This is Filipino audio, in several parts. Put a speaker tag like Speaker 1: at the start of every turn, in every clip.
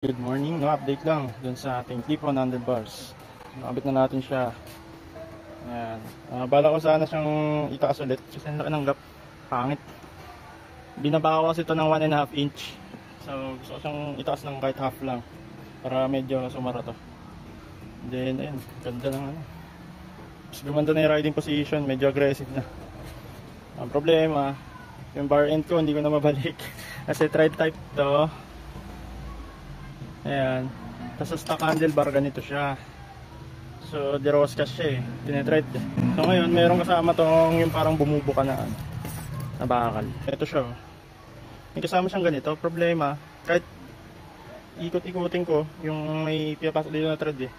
Speaker 1: Good morning, no update lang dun sa ating clip-on handlebars. Nakabit na natin siya. Ayan. Bala ko sana siyang itaas ulit kasi ang laki ng gap. Pangit. Binaba ko kasi ito ng 1.5 inch. So gusto ko siyang itaas ng kahit half lang para medyo sumara to. Then ayun, ganda ng ano. Mas gumanda na yung riding position, medyo aggressive na. Ang problema, yung bar end ko hindi ko na mabalik kasi tread type to. Ayan. Tapos sa stock handlebar ganito siya. So deroskas siya eh. Tinetread. So ngayon meron kasama tong yung parang bumubuka na ano, na bakal. Ito siya. May kasama siyang ganito. Problema, kahit ikot-ikutin ko yung may pinapasok dito na thread eh.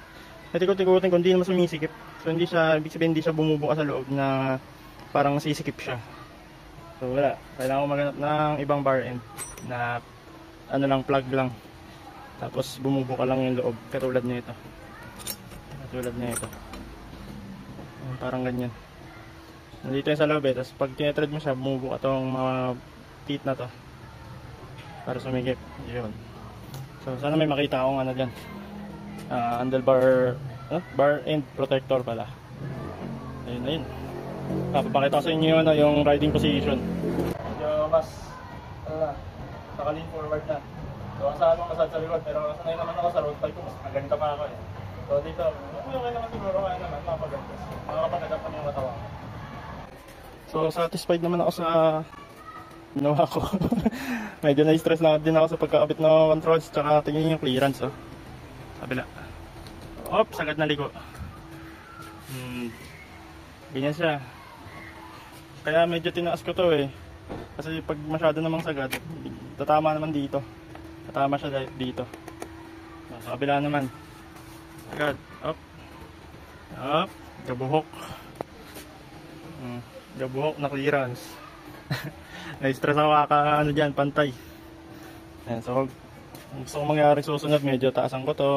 Speaker 1: Kahit ikot-ikutin ko hindi naman sumisikip. So hindi siya, ibig sabihin hindi siya bumubuka sa loob na parang sisikip siya. So wala. Kailangan ko maghanap ng ibang bar end na ano lang, plug lang. Tapos bumubuka lang yung loob, katulad nito. Katulad nito. Parang ganyan. Nandito yung sa loob eh, tapos pag tinetread mo siya, bumubuka tong mga teeth na to. Para sumigip. Yun. So sana may makita akong ano dyan. Handlebar, bar end protector pala. Ayun, ayun. Papakita ko sa inyo yung riding position. Medyo mas, naka-lean forward na. So, saan ako masad sa likod, pero sanay naman ako sa road bike ko, mas maganda pa ako eh. So, dito, okay naman siguro, kaya naman, makapaganda. Makakapaganda yung katawan. So, satisfied naman ako sa ginawa ko. Medyo na-stress na din ako sa pagkakabit ng controls, tsaka tingin yung clearance, oh. Kabila. Oops, sagad na liko. Ganyan siya. Kaya medyo tinaas ko to eh. Kasi pag masyado namang sagad, tatama naman dito. Tatama siya dito. Sa kabila naman. Agad. Up. Up. Gabuhok. Gabuhok na clearance. Na-stress ako ano dyan, pantay. Ayan, so gusto kong mangyari susunod, medyo taasan ko to.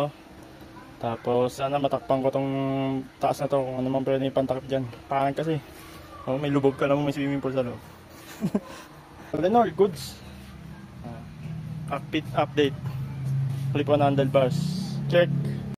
Speaker 1: Tapos sana matakpan ko tong taas na to kung ano man pwede yung pantakip dyan. Pangit kasi. Oh, may lubog ka naman, may swimming pool sa loob. All in all, goods. Cockpit update. Clip-on handlebars. Check.